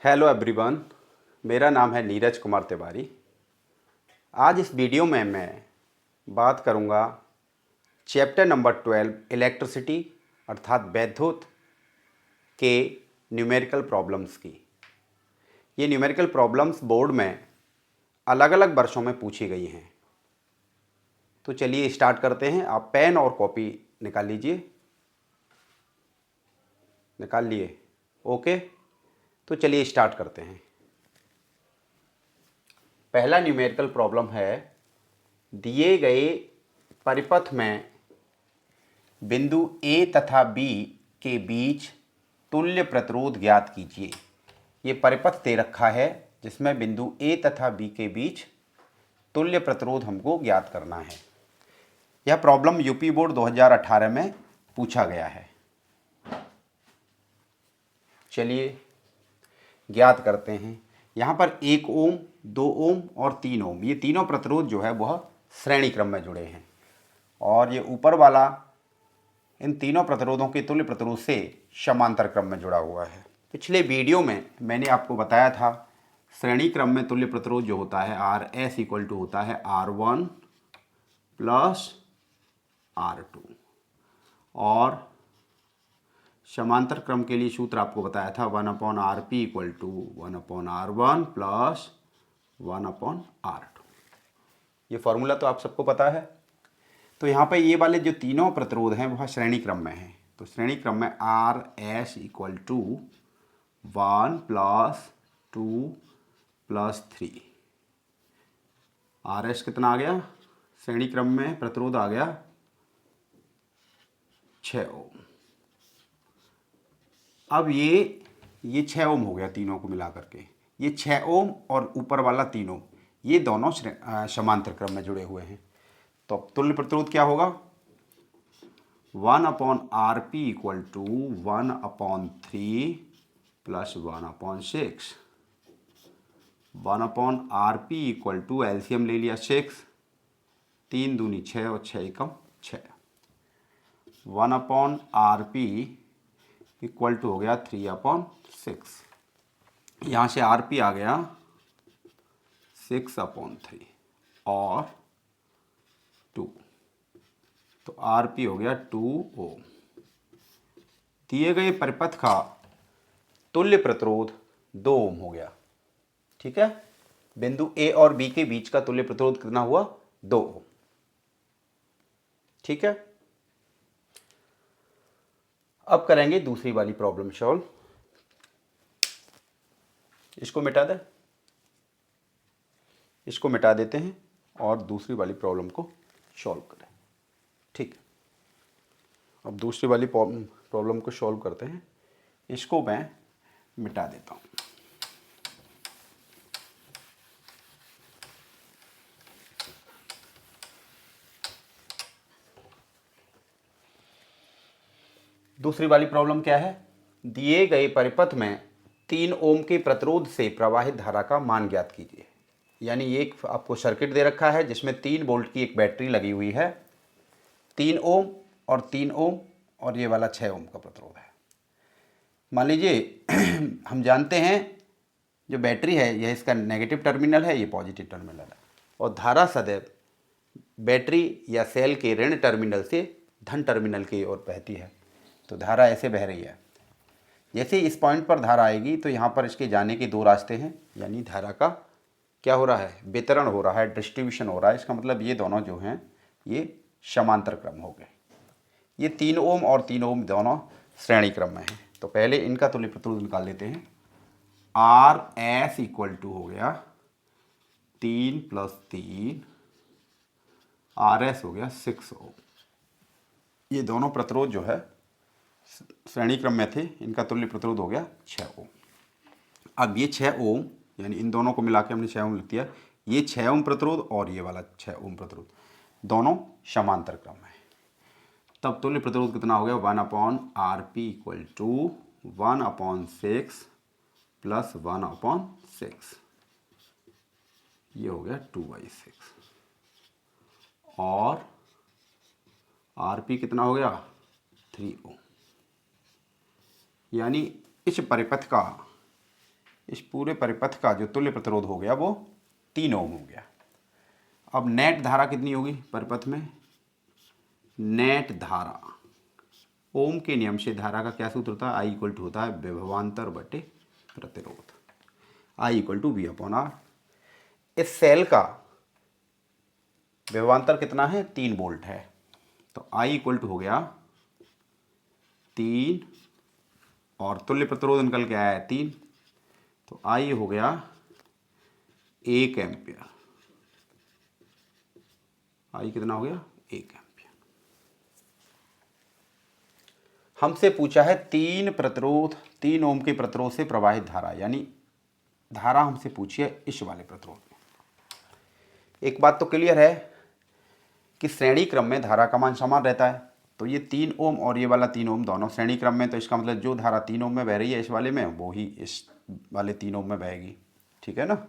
Hello everyone, मेरा नाम है नीरज कुमार तिवारी। आज इस वीडियो में मैं बात करूंगा चैप्टर नंबर 12 इलेक्ट्रिसिटी अर्थात वैद्युत के न्यूमेरिकल प्रॉब्लम्स की। ये न्यूमेरिकल प्रॉब्लम्स बोर्ड में अलग अलग वर्षों में पूछी गई हैं। तो चलिए स्टार्ट करते हैं। आप पेन और कॉपी निकाल लीजिए। निकाल लिए? ओके, तो चलिए स्टार्ट करते हैं। पहला न्यूमेरिकल प्रॉब्लम है, दिए गए परिपथ में बिंदु ए तथा बी के बीच तुल्य प्रतिरोध ज्ञात कीजिए। ये परिपथ दे रखा है जिसमें बिंदु ए तथा बी के बीच तुल्य प्रतिरोध हमको ज्ञात करना है। यह प्रॉब्लम यूपी बोर्ड 2018 में पूछा गया है। चलिए ज्ञात करते हैं। यहाँ पर 1 ओम, 2 ओम और 3 ओम, ये तीनों प्रतिरोध जो है वह श्रेणी क्रम में जुड़े हैं और ये ऊपर वाला इन तीनों प्रतिरोधों के तुल्य प्रतिरोध से समांतर क्रम में जुड़ा हुआ है। पिछले वीडियो में मैंने आपको बताया था श्रेणी क्रम में तुल्य प्रतिरोध जो होता है आर एस इक्वल टू होता है R1 प्लस R2 और समांतर क्रम के लिए सूत्र आपको बताया था 1/RP equal to 1/R1 plus 1/R2। ये फॉर्मूला तो आप सबको पता है। तो यहाँ पे ये वाले जो तीनों प्रतिरोध हैं वह श्रेणी क्रम में हैं। तो श्रेणी क्रम में R S equal to 1 plus 2 plus 3। R S कितना आ गया? श्रेणी क्रम में प्रतिरोध आ गया 6 ओम। अब ये 6 ओम हो गया तीनों को मिला करके। ये 6 ओम और ऊपर वाला 3 ओम, ये दोनों समांतर क्रम में जुड़े हुए हैं। तो अब तुल्य प्रतिरोध क्या होगा? 1/RP equal to 1/3 plus 1/6। 1/RP equal to LCM ले लिया 6, 3 दूनी 6 और 6 एकम 6। 1/RP इक्वल टू हो गया 3/6। यहाँ से RP आ गया 6/3 और 2, तो RP हो गया 2 ओम। दिए गए परिपथ का तुल्य प्रतिरोध 2 ओम हो गया। ठीक है, बिंदु ए और बी के बीच का तुल्य प्रतिरोध कितना हुआ? 2 ओम। ठीक है, अब करेंगे दूसरी वाली प्रॉब्लम सॉल्व। इसको मिटा दें, इसको मिटा देते हैं और दूसरी वाली प्रॉब्लम को सॉल्व करें। ठीक है, अब दूसरी वाली प्रॉब्लम को सॉल्व करते हैं। इसको मैं मिटा देता हूँ। दूसरी वाली प्रॉब्लम क्या है? दिए गए परिपथ में 3 ओम के प्रतिरोध से प्रवाहित धारा का मान ज्ञात कीजिए। यानी एक आपको सर्किट दे रखा है जिसमें 3 वोल्ट की एक बैटरी लगी हुई है। 3 ओम और 3 ओम और ये वाला 6 ओम का प्रतिरोध है। मान लीजिए हम जानते हैं जो बैटरी है यह इसका नेगेटिव टर्मिनल है, ये पॉजिटिव टर्मिनल है और धारा सदैव बैटरी या सेल के ऋण टर्मिनल से धन टर्मिनल की ओर बहती है। तो धारा ऐसे बह रही है। जैसे इस पॉइंट पर धारा आएगी तो यहाँ पर इसके जाने के 2 रास्ते हैं, यानी धारा का क्या हो रहा है? वितरण हो रहा है, डिस्ट्रीब्यूशन हो रहा है। इसका मतलब ये दोनों जो हैं ये समांतर क्रम हो गए। ये 3 ओम और 3 ओम दोनों श्रेणी क्रम में हैं। तो पहले इनका तुल्य प्रतिरोध निकाल लेते हैं। आर एस इक्वल टू हो गया 3 + 3, आर एस हो गया 6 ओम। ये दोनों प्रतिरोध जो है श्रेणी क्रम में थे, इनका तुल्य प्रतिरोध हो गया 6 ओम। अब ये 6 ओम, यानी इन दोनों को मिला के हमने 6 ओम लिख दिया। ये 6 ओम प्रतिरोध और ये वाला 6 ओम प्रतिरोध दोनों समांतर क्रम में। तब तुल्य प्रतिरोध कितना हो गया? 1/RP इक्वल टू 1/6 प्लस 1/6, ये हो गया 2/6 और RP कितना हो गया? 3 ओम। यानी इस परिपथ का इस पूरे परिपथ का जो तुल्य प्रतिरोध हो गया वो 3 ओम हो गया। अब नेट धारा कितनी होगी परिपथ में? नेट धारा, ओम के नियम से धारा का क्या सूत्र होता है? आई इक्वल टू होता है विभवांतर बटे प्रतिरोध, I equal to V upon R. इस सेल का विभवांतर कितना है? 3 वोल्ट है, तो आई इक्वल टू हो गया 3 और तुल्य प्रतिरोध निकल के आया है 3, तो आई हो गया 1 एम्पियर। आई कितना हो गया? 1 एम्पियर। हमसे पूछा है 3 ओम के प्रतिरोध से प्रवाहित धारा, यानी धारा हमसे पूछी है इस वाले प्रतिरोध में। एक बात तो क्लियर है कि श्रेणी क्रम में धारा का मान समान रहता है, तो ये 3 ओम और ये वाला 3 ओम दोनों श्रेणी क्रम में, तो इसका मतलब जो धारा 3 ओम में बह रही है इस वाले में, वो ही इस वाले 3 ओम में बहेगी, ठीक है ना।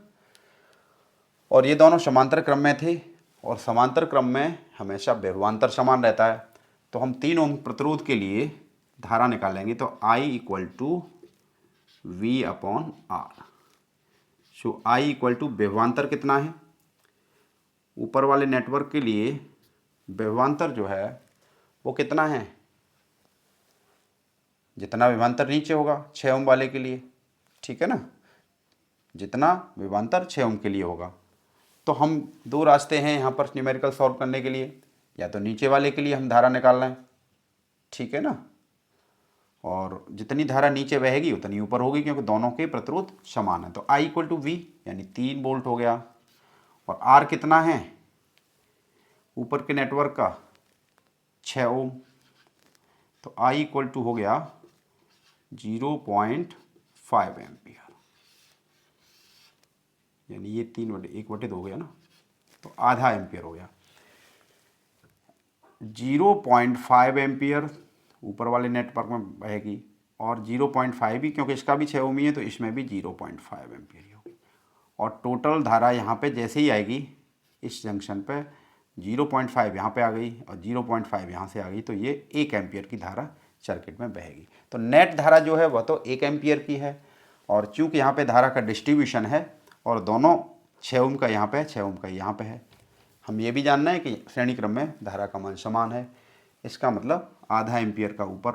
और ये दोनों समांतर क्रम में थे, और समांतर क्रम में हमेशा विभवांतर समान रहता है, तो हम 3 ओम प्रतिरोध के लिए धारा निकालेंगे, तो I equal to V upon R. So I equal to विभवांतर कितना है? ऊपर वाले नेटवर्क के लिए विभवांतर जो है वो कितना है? जितना विभवांतर नीचे होगा 6 ओम वाले के लिए, ठीक है ना, जितना विभवांतर 6 ओम के लिए होगा। तो हम 2 रास्ते हैं यहाँ पर न्यूमेरिकल सॉल्व करने के लिए, या तो नीचे वाले के लिए हम धारा निकाल रहे हैं, ठीक है ना, और जितनी धारा नीचे बहेगी उतनी ऊपर होगी, क्योंकि दोनों के प्रतिरोध समान है। तो I इक्वल टू वी यानी 3 वोल्ट हो गया, और R कितना है ऊपर के नेटवर्क का? 6 ओम, तो I इक्वल टू हो गया 0.5 एम्पियर, यानी ये 3/1/2 हो गया ना, तो आधा एम्पियर हो गया। 0.5 एम्पियर ऊपर वाले नेटवर्क में बहेगी, और 0.5 ही, क्योंकि इसका भी 6 ओम ही है तो इसमें भी 0.5 एम्पियर ही होगी। और टोटल धारा यहाँ पे जैसे ही आएगी इस जंक्शन पे 0.5 यहाँ पे आ गई और 0.5 यहाँ से आ गई, तो ये 1 एम्पियर की धारा सर्किट में बहेगी। तो नेट धारा जो है वह तो 1 एम्पियर की है, और चूंकि यहाँ पे धारा का डिस्ट्रीब्यूशन है और दोनों 6 ओम का यहाँ पे है, 6 ओम का यहाँ पे है, हम ये भी जानना है कि श्रेणी क्रम में धारा का मान समान है। इसका मतलब आधा एम्पियर का ऊपर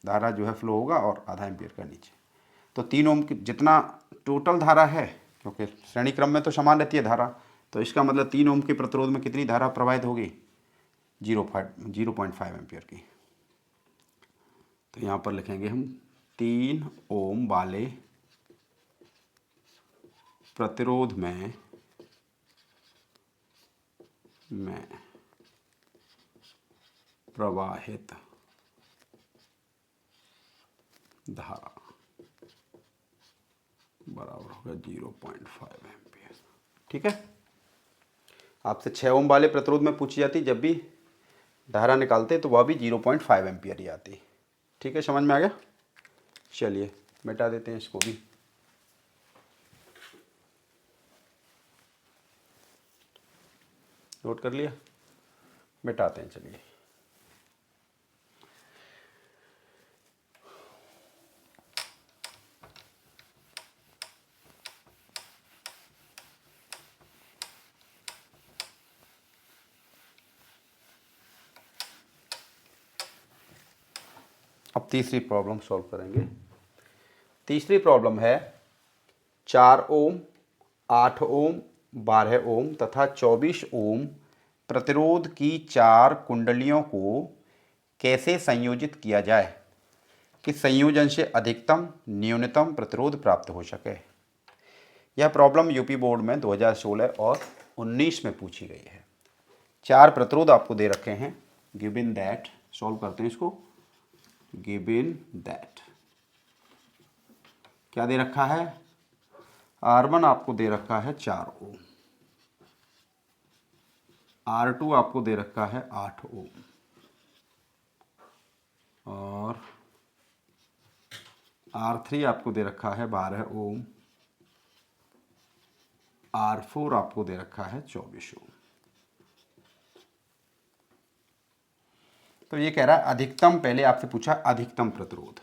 धारा जो है फ्लो होगा और आधा एम्पियर का नीचे। तो 3 ओम की जितना टोटल धारा है, क्योंकि श्रेणी क्रम में तो समान रहती है धारा, तो इसका मतलब 3 ओम के प्रतिरोध में कितनी धारा प्रवाहित होगी? 0.5 एम्पियर की। तो यहाँ पर लिखेंगे हम 3 ओम वाले प्रतिरोध में प्रवाहित धारा बराबर होगा 0.5 एम्पियर, ठीक है। आपसे 6 ओम वाले प्रतिरोध में पूछी जाती, जब भी धारा निकालते तो वह भी 0.5 एम्पियर ही आती, ठीक है। समझ में आ गया? चलिए मिटा देते हैं इसको भी। नोट कर लिया? मिटाते हैं, चलिए। अब तीसरी प्रॉब्लम सॉल्व करेंगे। तीसरी प्रॉब्लम है 4 ओम, 8 ओम, 12 ओम तथा 24 ओम प्रतिरोध की 4 कुंडलियों को कैसे संयोजित किया जाए कि संयोजन से अधिकतम न्यूनतम प्रतिरोध प्राप्त हो सके। यह प्रॉब्लम यूपी बोर्ड में 2016 और 19 में पूछी गई है। 4 प्रतिरोध आपको दे रखे हैं, गिवन दैट, सॉल्व करते हैं इसको। गिवन दैट क्या दे रखा है? R1 आपको दे रखा है 4 ओम, R2 आपको दे रखा है 8 ओम, और R3 आपको दे रखा है 12 ओम, R4 आपको दे रखा है 24 ओम। तो ये कह रहा है अधिकतम, पहले आपसे पूछा अधिकतम प्रतिरोध,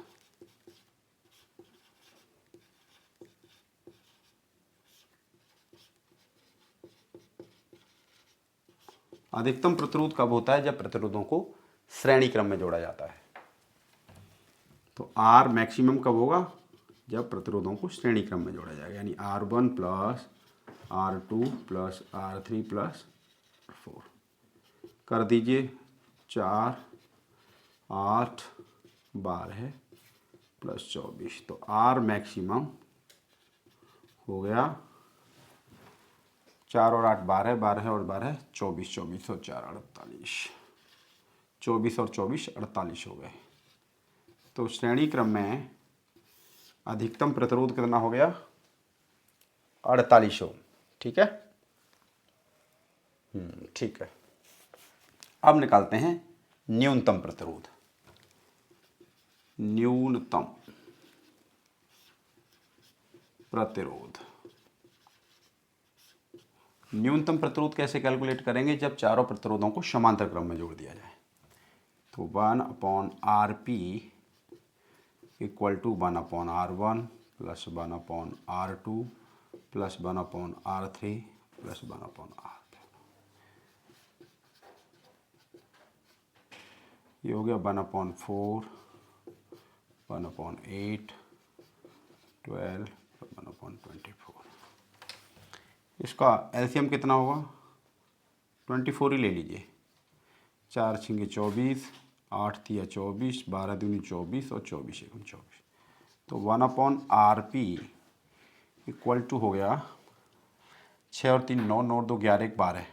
अधिकतम प्रतिरोध कब होता है? जब प्रतिरोधों को श्रेणी क्रम में जोड़ा जाता है। तो आर मैक्सिमम कब होगा? जब प्रतिरोधों को श्रेणी क्रम में जोड़ा जाएगा, यानी R1 plus R2 plus R3 plus 4 कर दीजिए। 4 8 12 प्लस 24, तो आर मैक्सिमम हो गया 4 और 8 12, 12 और 12 24, 24 और 4 48, 24 और 24 48 हो गए। तो श्रेणी क्रम में अधिकतम प्रतिरोध कितना हो गया? 48 ओम। ठीक है, ठीक है। अब निकालते हैं न्यूनतम प्रतिरोध। न्यूनतम प्रतिरोध, न्यूनतम प्रतिरोध कैसे कैलकुलेट करेंगे? जब चारों प्रतिरोधों को समांतर क्रम में जोड़ दिया जाए। तो 1/RP equal to 1/R1 plus 1/R2 plus 1/R3 plus 1/R4। ये हो गया 1/4, 1/8, 12, 1/24। इसका एलसीएम कितना होगा? 24 ही ले लीजिए। 4 छिंगे 24, 8 तिया 24, 12 दूनी 24 और 24 एकम 24। तो 1/RP इक्वल टू हो गया 6 और 3 9, 9 2 11 1 12,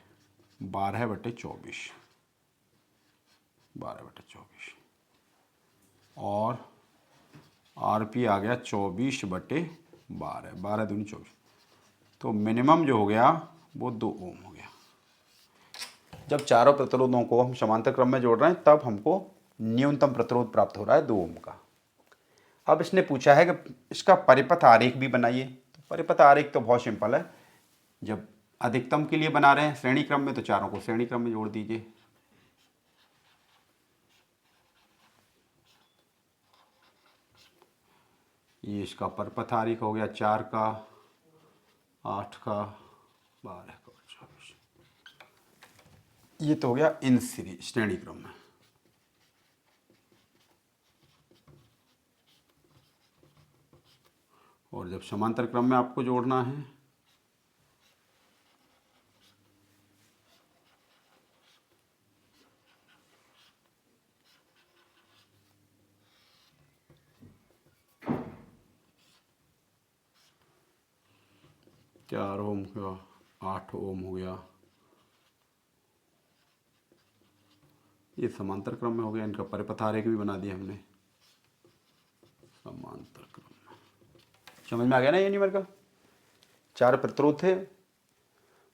12/24, 12/24 और RP आ गया 24/12, 12 दूनी 24। तो मिनिमम जो हो गया वो 2 ओम हो गया। जब चारों प्रतिरोधों को हम समांतर क्रम में जोड़ रहे हैं तब हमको न्यूनतम प्रतिरोध प्राप्त हो रहा है 2 ओम का। अब इसने पूछा है कि इसका परिपथ आरेख भी बनाइए। तो परिपथ आरेख तो बहुत सिंपल है। जब अधिकतम के लिए बना रहे हैं श्रेणी क्रम में, तो चारों को श्रेणी क्रम में जोड़ दीजिए। ये इसका परिपथ आरेख हो गया 4 का, 8 का, 12 का, 24। ये तो हो गया इन श्रेणी क्रम में। और जब समांतर क्रम में आपको जोड़ना है चार ओम का 8 ओम हो गया। ये समांतर क्रम में हो गया। इनका परिपथ आरेख भी बना दिया हमने समांतर क्रम में। समझ में आ गया ना? ये न्यूमर का 4 प्रतिरोध थे,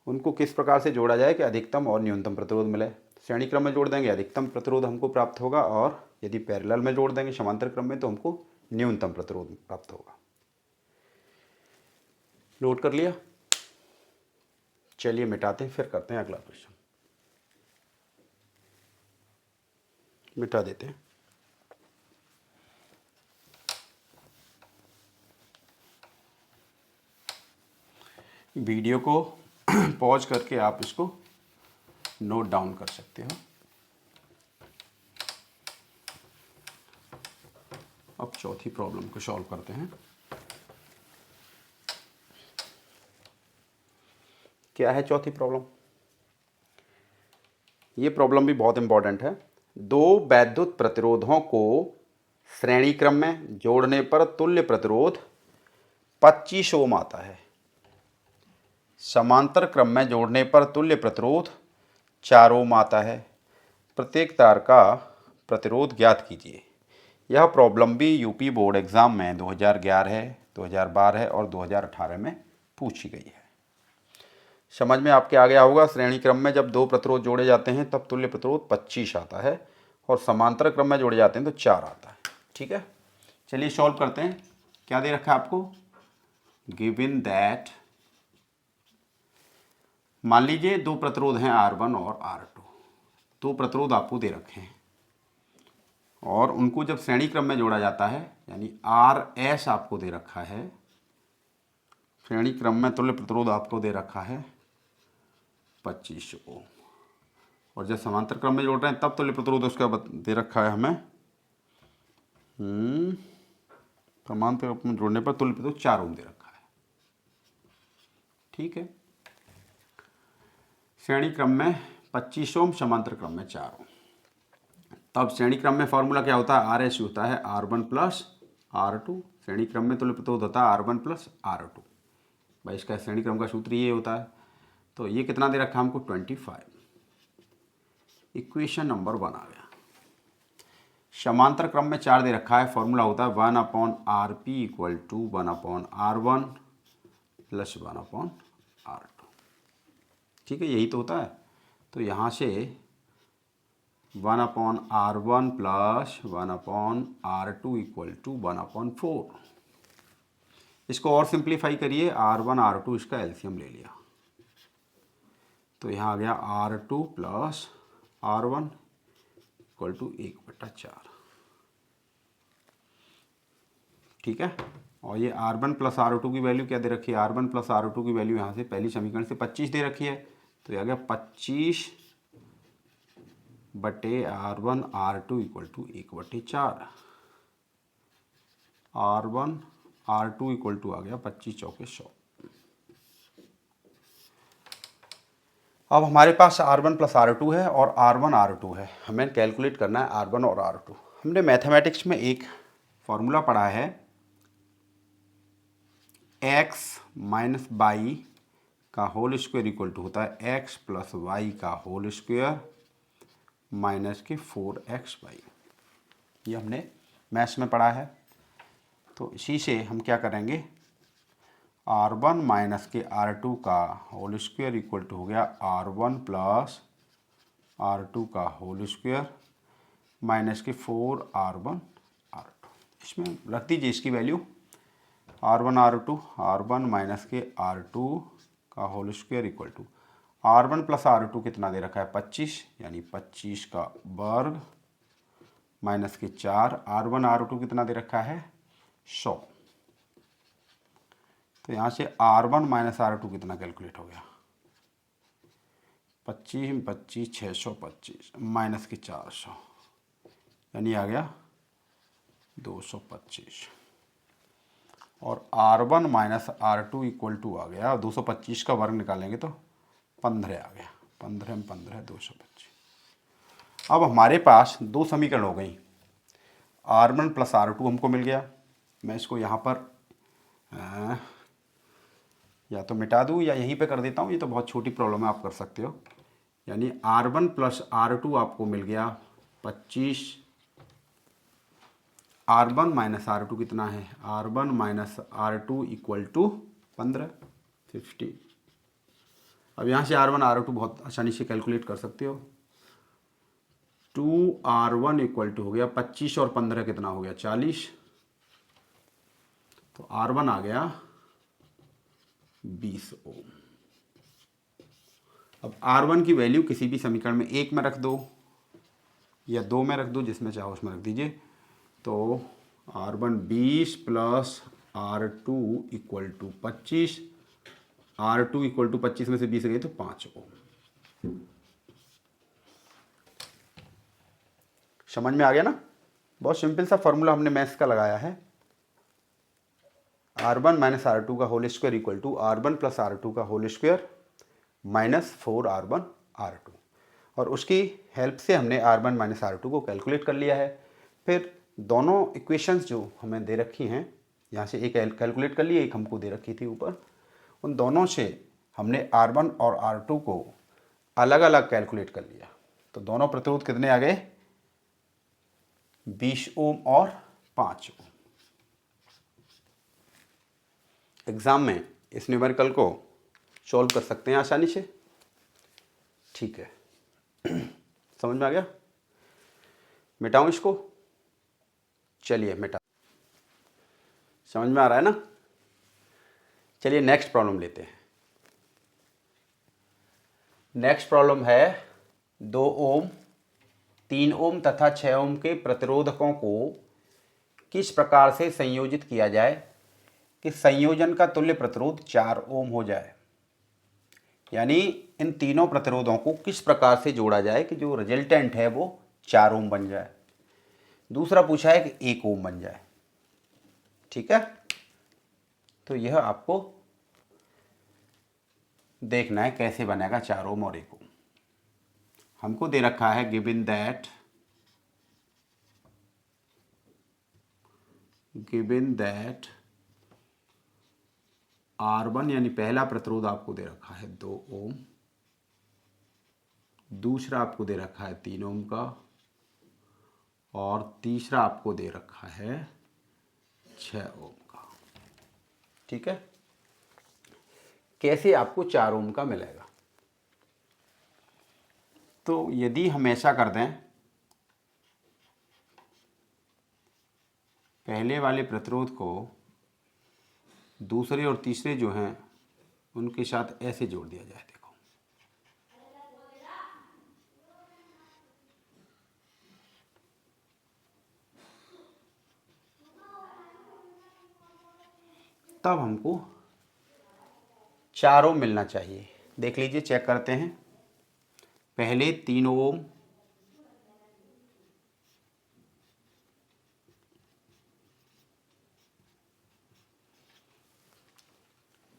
उनको किस प्रकार से जोड़ा जाए कि अधिकतम और न्यूनतम प्रतिरोध मिले। श्रेणी क्रम में जोड़ देंगे अधिकतम प्रतिरोध हमको प्राप्त होगा, और यदि पैरेलल में जोड़ देंगे समांतर क्रम में तो हमको न्यूनतम प्रतिरोध प्राप्त होगा। नोट कर लिया? चलिए मिटाते हैं, फिर करते हैं अगला प्रश्न। मिटा देते हैं। वीडियो को पॉज करके आप इसको नोट डाउन कर सकते हो। अब चौथी प्रॉब्लम को सॉल्व करते हैं। क्या है चौथी प्रॉब्लम? ये प्रॉब्लम भी बहुत इंपॉर्टेंट है। 2 वैद्युत प्रतिरोधों को श्रेणी क्रम में जोड़ने पर तुल्य प्रतिरोध 25 ओम आता है। समांतर क्रम में जोड़ने पर तुल्य प्रतिरोध 4 ओम आता है। प्रत्येक तार का प्रतिरोध ज्ञात कीजिए। यह प्रॉब्लम भी यूपी बोर्ड एग्जाम में 2011, 2012 और 2018 में पूछी गई है। समझ में आपके आ गया होगा। श्रेणी क्रम में जब 2 प्रतिरोध जोड़े जाते हैं तब तुल्य प्रतिरोध 25 आता है, और समांतर क्रम में जोड़े जाते हैं तो 4 आता है। ठीक है, चलिए सॉल्व करते हैं। क्या दे रखा है आपको? गिवन दैट, मान लीजिए 2 प्रतिरोध हैं R1 और R2। 2 प्रतिरोध आपको दे रखे हैं और उनको जब श्रेणी क्रम में जोड़ा जाता है, यानी RS आपको दे रखा है। श्रेणी क्रम में तुल्य प्रतिरोध आपको दे रखा है 25 ओम। और जब समांतर क्रम में जोड़ रहे हैं तब तुल्य प्रतिरोध उसका दे रखा है हमें। समांतर क्रम में जोड़ने पर तुल्य प्रतिरोध 4 ओम दे रखा है। ठीक है। श्रेणी क्रम में 25 ओम, समांतर क्रम में 4 ओम। तब श्रेणी क्रम में फॉर्मूला क्या होता है? RS होता है R1 प्लस R2। श्रेणी क्रम में तुल्य प्रतिरोध होता है R1 प्लस R2। भाई इसका श्रेणी क्रम का सूत्र ये होता है। तो ये कितना दे रखा है हमको? 25। इक्वेशन नंबर 1 आ गया। समांतर क्रम में 4 दे रखा है, फॉर्मूला होता है 1/RP equal to 1/R1 plus 1/R2। ठीक है, यही तो होता है। तो यहाँ से 1/R1 plus 1/R2 equal to 1/4। इसको और सिंप्लीफाई करिए, R1 R2 इसका एलसीएम ले लिया तो यहाँ आ गया R2 plus R1 equal to 1/4। ठीक है। और ये R1 प्लस R2 की वैल्यू क्या दे रखी है? R1 प्लस R2 की वैल्यू यहाँ से पहली समीकरण से 25 दे रखी है। तो ये आ गया 25/R1 R2 equal to 1/4। R1 R2 equal to आ गया 25 चौके 100। अब हमारे पास R1 प्लस R2 है और R1 R2 है। हमें कैलकुलेट करना है R1 और R2। हमने मैथमेटिक्स में एक फॉर्मूला पढ़ा है, x माइनस वाई का होल स्क्वायर इक्वल टू होता है x प्लस वाई का होल स्क्वायर माइनस के 4xy। ये हमने मैथ्स में पढ़ा है। तो इसी से हम क्या करेंगे, R1 माइनस के R2 का होल स्क्वायर इक्वल टू हो गया R1 प्लस R2 का होल स्क्वायर माइनस के 4R1 R2। इसमें रख दीजिए इसकी वैल्यू, R1 माइनस के R2 का whole square equal to R1 plus R2 कितना दे रखा है? 25, यानी 25 का वर्ग माइनस के 4। R1 R2 कितना दे रखा है? 100। तो यहाँ से R1 माइनस R2 कितना कैलकुलेट हो गया? 25 25 625 माइनस के 400, यानी आ गया 225। और R1 minus R2 equal to आ गया 225 का वर्ग निकालेंगे तो 15 आ गया। 15 में 15 225। अब हमारे पास दो समीकरण हो गई। R1 प्लस R2 हमको मिल गया। मैं इसको यहाँ पर या तो मिटा दूँ या यहीं पे कर देता हूँ। ये तो बहुत छोटी प्रॉब्लम है, आप कर सकते हो। यानी R1 प्लस R2 आपको मिल गया 25। R1 माइनस R2 कितना है? R1 minus R2 equal to 15 50। अब यहाँ से R1 R2 बहुत आसानी से कैलकुलेट कर सकते हो। 2R1 इक्वल टू हो गया 25 और 15 कितना हो गया? 40। तो R1 आ गया 20 ओम। अब R1 की वैल्यू किसी भी समीकरण में 1 में रख दो या 2 में रख दो, जिसमें चाहो उसमें रख दीजिए। तो R1 20 plus R2 equal to 25। R2 equal to 25 में से 20 गए तो 5 ओम। समझ में आ गया ना? बहुत सिंपल सा फॉर्मूला हमने मैथ्स का लगाया है। R1 माइनस R2 का whole square equal to R1 plus R2 का whole square minus 4R1 R2। और उसकी हेल्प से हमने R1 माइनस R2 को कैलकुलेट कर लिया है। फिर दोनों इक्वेशंस जो हमें दे रखी हैं, यहाँ से एक कैलकुलेट कर ली, एक हमको दे रखी थी ऊपर, उन दोनों से हमने R1 और R2 को अलग अलग कैलकुलेट कर लिया। तो दोनों प्रतिरोध कितने आ गए? 20 ओम और 5 ओम। एग्ज़ाम में इस न्यूमेरिकल को सॉल्व कर सकते हैं आसानी से। ठीक है, समझ में आ गया? मिटाऊं इसको? चलिए मिटा। समझ में आ रहा है ना? चलिए नेक्स्ट प्रॉब्लम लेते हैं। नेक्स्ट प्रॉब्लम है 2 ओम, 3 ओम तथा 6 ओम के प्रतिरोधकों को किस प्रकार से संयोजित किया जाए कि संयोजन का तुल्य प्रतिरोध 4 ओम हो जाए। यानी इन तीनों प्रतिरोधों को किस प्रकार से जोड़ा जाए कि जो रिजल्टेंट है वो 4 ओम बन जाए। दूसरा पूछा है कि 1 ओम बन जाए। ठीक है, तो यह आपको देखना है कैसे बनेगा 4 ओम और 1 ओम। हमको दे रखा है गिवन दैट R1 यानी पहला प्रतिरोध आपको दे रखा है 2 ओम, दूसरा आपको दे रखा है 3 ओम का, और तीसरा आपको दे रखा है 6 ओम का। ठीक है, कैसे आपको 4 ओम का मिलेगा? तो यदि हम ऐसा कर दें, पहले वाले प्रतिरोध को दूसरे और तीसरे जो हैं उनके साथ ऐसे जोड़ दिया जाए। देखो, तब हमको 4 ओम मिलना चाहिए। देख लीजिए, चेक करते हैं। पहले 3 ओम,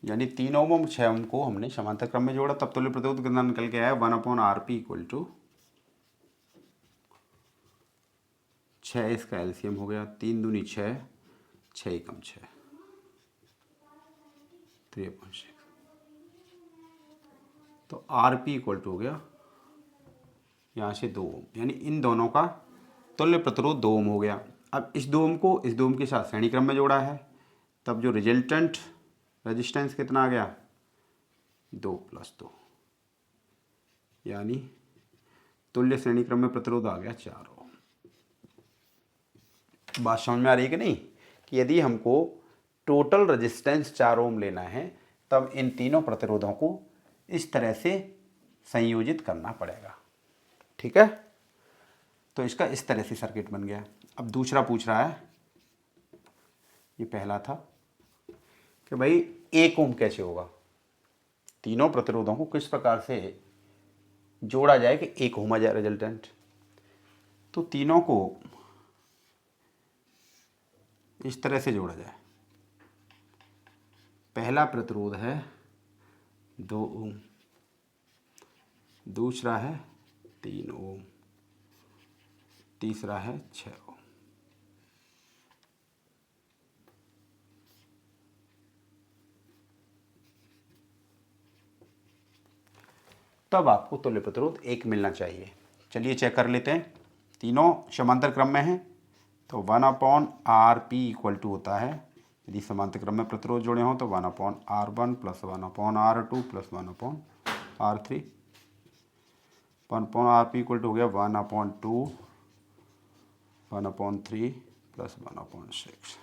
यानी 3 ओम और 6 ओम को हमने समांतर क्रम में जोड़ा, तब तुल्य प्रतिरोध कितना निकल के आया 1/RP इक्वल टू 6। इसका एलसीएम हो गया 3 दूनी 6, 6 एकम 6, 3/6। तो आरपी इक्वल टू हो गया यहाँ से 2 ओम, यानी इन दोनों का तुल्य प्रतिरोध 2 ओम हो गया। अब इस 2 ओम को इस 2 ओम के साथ श्रेणी क्रम में जोड़ा है, तब जो रिजल्टेंट रेजिस्टेंस कितना आ गया 2 + 2, यानी तुल्य श्रेणी क्रम में प्रतिरोध आ गया 4 ओम। बात समझ में आ रही है कि नहीं, कि यदि हमको टोटल रेजिस्टेंस 4 ओम लेना है तब इन तीनों प्रतिरोधों को इस तरह से संयोजित करना पड़ेगा। ठीक है, तो इसका इस तरह से सर्किट बन गया। अब दूसरा पूछ रहा है, ये पहला था कि भाई 1 ओम कैसे होगा, तीनों प्रतिरोधों को किस प्रकार से जोड़ा जाए कि 1 ओम आ जाए रिजल्टेंट। तो तीनों को इस तरह से जोड़ा जाए। पहला प्रतिरोध है 2 ओम, दूसरा है 3 ओम, तीसरा है 6 ओम। तब आपको तुल्य प्रतिरोध 1 मिलना चाहिए। चलिए चेक कर लेते हैं। तीनों समांतर क्रम में हैं तो 1/RP इक्वल टू होता है, यदि समांतर क्रम में प्रतिरोध जोड़े हों तो 1/R1 + 1/R2 + 1/R3। 1/RP equal to हो गया 1/2, 1/3 + 1/6।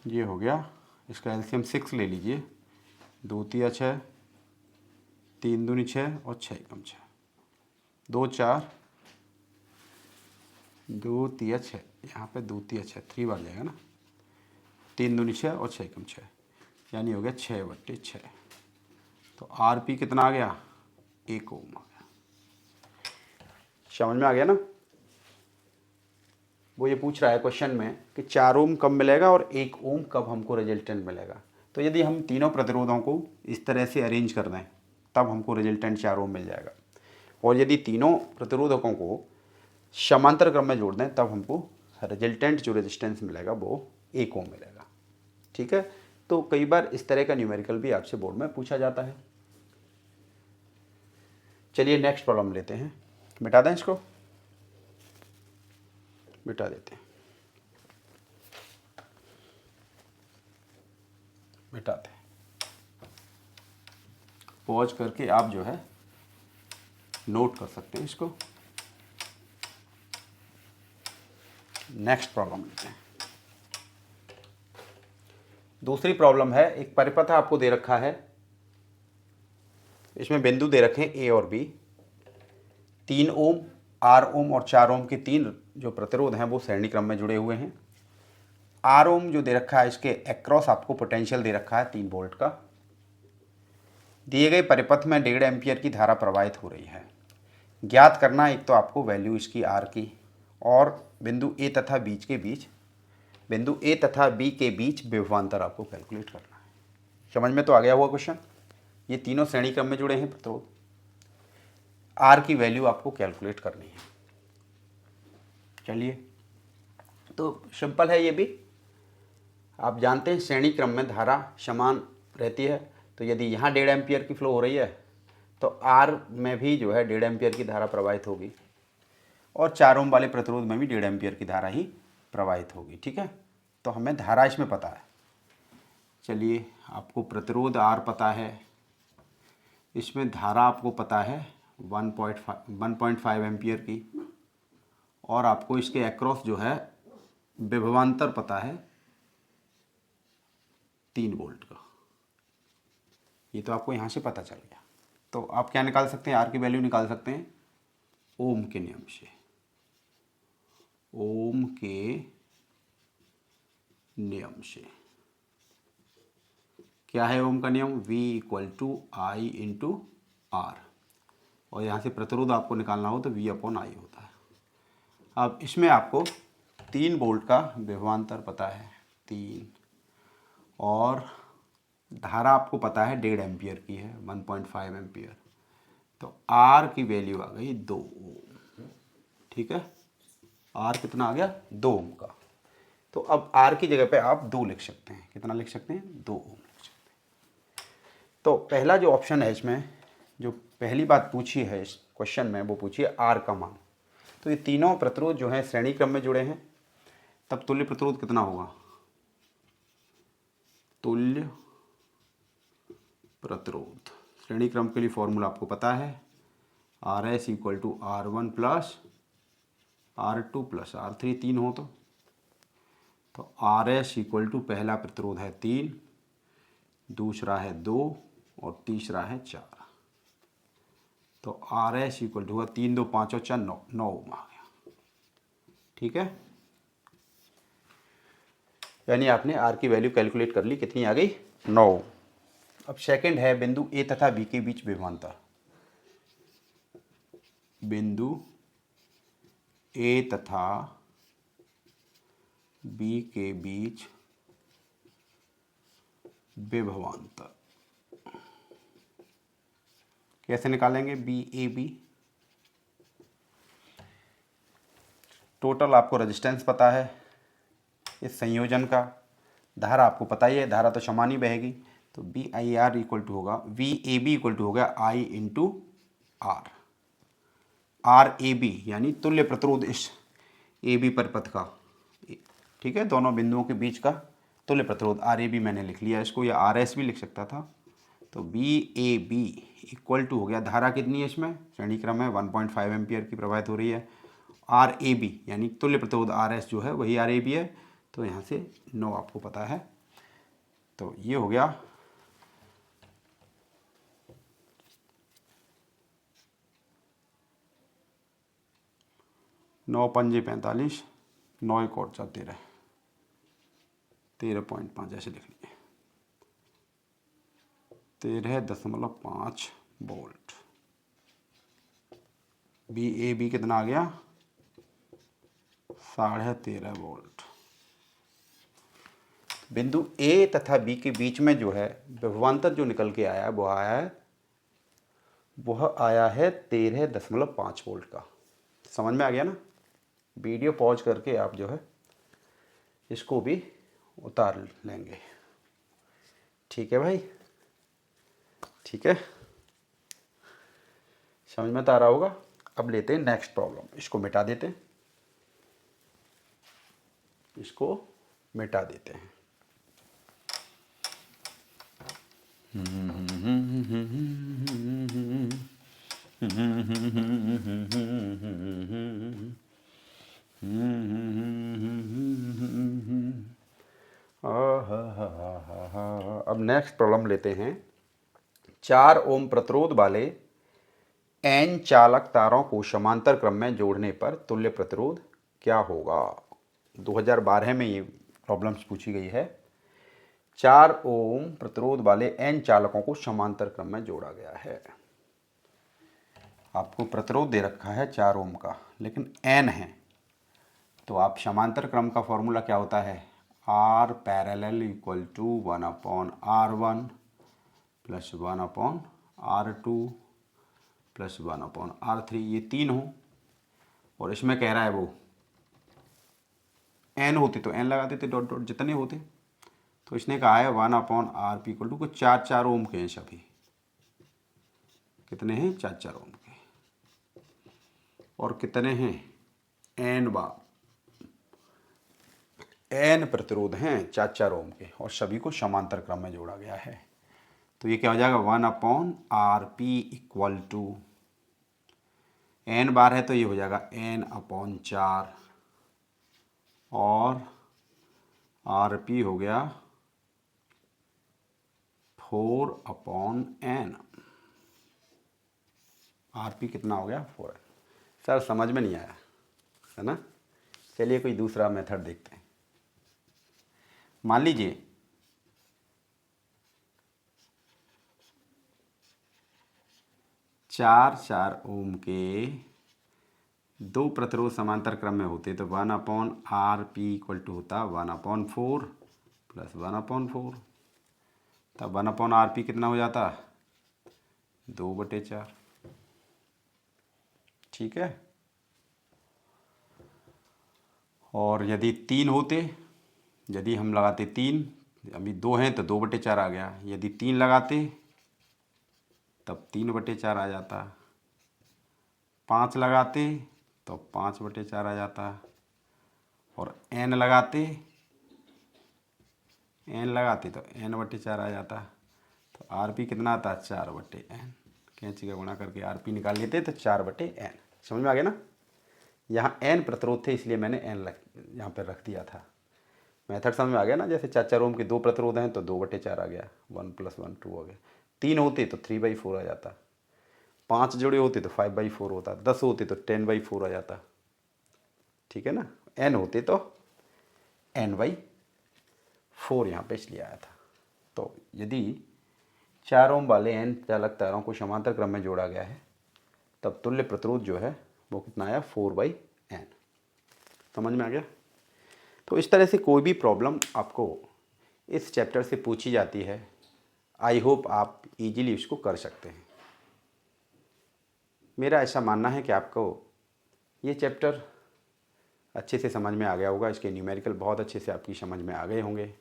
ये हो गया, इसका एलसीएम 6 ले लीजिए, 2 × 6, 3 दूनी 6 और 6 एकम 6, 2 4, 2 × 6, यहाँ पे 2 × 6 3 बार जाएगा ना, 3 दूनी 6 और 6 एकम 6, यानी हो गया 6/6। तो आरपी कितना आ गया 1 ओम आ गया। समझ में आ गया ना। वो ये पूछ रहा है क्वेश्चन में कि 4 ओम कब मिलेगा और 1 ओम कब हमको रिजल्टेंट मिलेगा। तो यदि हम तीनों प्रतिरोधों को इस तरह से अरेंज कर दें तब हमको रिजल्टेंट 4 ओम मिल जाएगा, और यदि तीनों प्रतिरोधकों को समांतर क्रम में जोड़ दें तब हमको रिजल्टेंट जो रेजिस्टेंस मिलेगा वो 1 ओम मिलेगा। ठीक है, तो कई बार इस तरह का न्यूमेरिकल भी आपसे बोर्ड में पूछा जाता है। चलिए नेक्स्ट प्रॉब्लम लेते हैं। मिटा दें इसको, मिटा देते हैं, मिटाते हैं। पॉज करके आप जो है नोट कर सकते हैं इसको। नेक्स्ट प्रॉब्लम लेते हैं। दूसरी प्रॉब्लम है, एक परिपथ आपको दे रखा है, इसमें बिंदु दे रखे हैं ए और बी। 3 ओम, 8 ओम और 4 ओम के 3 जो प्रतिरोध हैं वो श्रेणी क्रम में जुड़े हुए हैं। 8 ओम जो दे रखा है इसके एक्रॉस आपको पोटेंशियल दे रखा है 3 वोल्ट का। दिए गए परिपथ में 1.5 एम्पियर की धारा प्रवाहित हो रही है। ज्ञात करना एक तो आपको वैल्यू इसकी आर की, और बिंदु ए तथा बी के बीच विभवांतर आपको कैलकुलेट करना है। समझ में तो आ गया हुआ क्वेश्चन। ये तीनों श्रेणी क्रम में जुड़े हैं प्रतिरोध, आर की वैल्यू आपको कैलकुलेट करनी है। चलिए, तो सिंपल है ये भी। आप जानते हैं श्रेणी क्रम में धारा समान रहती है, तो यदि यहाँ 1.5 एम्पियर की फ्लो हो रही है तो आर में भी जो है 1.5 एम्पियर की धारा प्रवाहित होगी, और 4 ओम वाले प्रतिरोध में भी 1.5 एम्पियर की धारा ही प्रवाहित होगी। ठीक है, तो हमें धारा इसमें पता है। चलिए, आपको प्रतिरोध आर पता है, इसमें धारा आपको पता है 1.5 एम्पियर की, और आपको इसके अक्रॉस जो है विभवांतर पता है 3 वोल्ट का। ये तो आपको यहाँ से पता चल गया। तो आप क्या निकाल सकते हैं, आर की वैल्यू निकाल सकते हैं ओम के नियम से। ओम के नियम से क्या है ओम का नियम? V = I × R, और यहाँ से प्रतिरोध आपको निकालना हो तो V/I होता है। अब इसमें आपको 3 वोल्ट का विभवांतर पता है 3, और धारा आपको पता है 1.5 एम्पियर की है 1.5 एम्पियर, तो R की वैल्यू आ गई 2 ओम। ठीक है, R कितना आ गया? 2 ओम का। तो अब R की जगह पे आप 2 लिख सकते हैं। कितना लिख सकते हैं? 2 ओम लिख सकते हैं। तो पहला जो ऑप्शन है इसमें, जो पहली बात पूछी है इस क्वेश्चन में, वो पूछी है R का मान। तो ये तीनों प्रतिरोध जो हैं श्रेणी क्रम में जुड़े हैं, तब तुल्य प्रतिरोध कितना होगा? तुल्य प्रतिरोध श्रेणी क्रम के लिए फॉर्मूला आपको पता है, RS = R1 + R2 + R3, 3 हो तो RS = पहला प्रतिरोध है 3, दूसरा है 2, और तीसरा है 4। तो RS = हुआ 3, 2, 5 और 4, 9, 9 ओम आ गया। ठीक है, यानी आपने आर की वैल्यू कैलकुलेट कर ली, कितनी आ गई? 9। अब सेकंड है बिंदु ए तथा बी के बीच विभवांतर। बिंदु ए तथा बी के बीच विभवांतर कैसे निकालेंगे? BAB। टोटल आपको रेजिस्टेंस पता है इस संयोजन का, धारा आपको पता ही है, धारा तो समान ही बहेगी, तो BIR = होगा VAB = हो गया I × R। RAB यानी तुल्य प्रतिरोध इस AB परिपथ का, ठीक है, दोनों बिंदुओं के बीच का तुल्य प्रतिरोध RAB मैंने लिख लिया इसको, या RS भी लिख सकता था। तो BAB = हो गया, धारा कितनी है इसमें? श्रेणी क्रम है 1.5 एम्पियर की प्रवाहित हो रही है। RAB यानी तुल्य प्रतिरोध RS जो है वही RAB है, तो यहाँ से 9 आपको पता है। तो ये हो गया नौ पंजे 45, 9 × 13, 13.5 ऐसे लिख लिए, 13.5 वोल्ट। BAB कितना आ गया? 13.5 वोल्ट। बिंदु ए तथा बी के बीच में जो है विभवांतर जो निकल के आया वह आया है 13.5 वोल्ट का। समझ में आ गया ना? वीडियो पॉज करके आप जो है इसको भी उतार लेंगे। ठीक है भाई, ठीक है, समझ में तो आ रहा होगा। अब लेते हैं नेक्स्ट प्रॉब्लम, इसको मिटा देते हैं, इसको मिटा देते हैं। अब नेक्स्ट प्रॉब्लम लेते हैं। 4 ओम प्रतिरोध वाले N चालक तारों को समांतर क्रम में जोड़ने पर तुल्य प्रतिरोध क्या होगा? 2012 में ये प्रॉब्लम्स पूछी गई है। 4 ओम प्रतिरोध वाले n चालकों को समांतर क्रम में जोड़ा गया है। आपको प्रतिरोध दे रखा है 4 ओम का, लेकिन n है, तो आप समांतर क्रम का फॉर्मूला क्या होता है, R parallel equal to 1/R1 plus 1/R2 plus 1/R3, ये 3 हो, और इसमें कह रहा है वो n होते तो n लगा देते डॉट डॉट जितने होते, तो इसने कहा है 1/RP इक्वल टू को 4 ओम के हैं सभी, कितने हैं 4 ओम के, और कितने हैं n प्रतिरोध हैं 4 ओम के, और सभी को समांतर क्रम में जोड़ा गया है। तो ये क्या हो जाएगा 1/RP इक्वल टू n बार है तो ये हो जाएगा n/4, और RP हो गया 4/n। RP कितना हो गया 4। सर समझ में नहीं आया है ना, चलिए कोई दूसरा मेथड देखते हैं। मान लीजिए चार ओम के 2 प्रतिरोध समांतर क्रम में होते तो 1/RP इक्वल टू होता 1/4 प्लस 1/4, तब 1/RP कितना हो जाता 2/4। ठीक है, और यदि 3 होते, यदि हम लगाते 3, अभी 2 हैं तो 2/4 आ गया, यदि 3 लगाते तब 3/4 आ जाता, 5 लगाते तो 5/4 आ जाता, और n लगाते तो n/4 आ जाता। तो RP कितना आता 4/n, कैंची का गुणा करके RP निकाल लेते तो 4/n। समझ में आ गया ना, यहाँ n प्रतिरोध थे इसलिए मैंने n यहाँ पर रख दिया था। मेथड समझ में आ गया ना, जैसे 4 ओम के 2 प्रतिरोध हैं तो 2/4 आ गया, 1 + 1 2 हो गया, 3 होते तो 3/4 आ जाता, 5 जोड़े होते तो 5/4 होता, 10 होते तो 10/4 आ जाता। ठीक है ना, n होते तो n/4 यहाँ पे इसलिए आया था। तो यदि 4 ओम वाले n चालक तारों को समांतर क्रम में जोड़ा गया है तब तुल्य प्रतिरोध जो है वो कितना आया 4/n। समझ में आ गया। तो इस तरह से कोई भी प्रॉब्लम आपको इस चैप्टर से पूछी जाती है, आई होप आप इजीली इसको कर सकते हैं। मेरा ऐसा मानना है कि आपको ये चैप्टर अच्छे से समझ में आ गया होगा, इसके न्यूमेरिकल बहुत अच्छे से आपकी समझ में आ गए होंगे।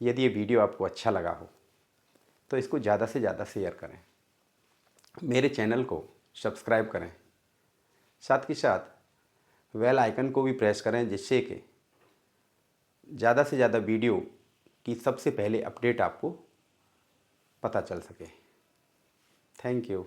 यदि ये वीडियो आपको अच्छा लगा हो तो इसको ज़्यादा से ज़्यादा शेयर करें, मेरे चैनल को सब्सक्राइब करें, साथ ही साथ बेल आइकन को भी प्रेस करें, जिससे कि ज़्यादा से ज़्यादा वीडियो की सबसे पहले अपडेट आपको पता चल सके। Thank you.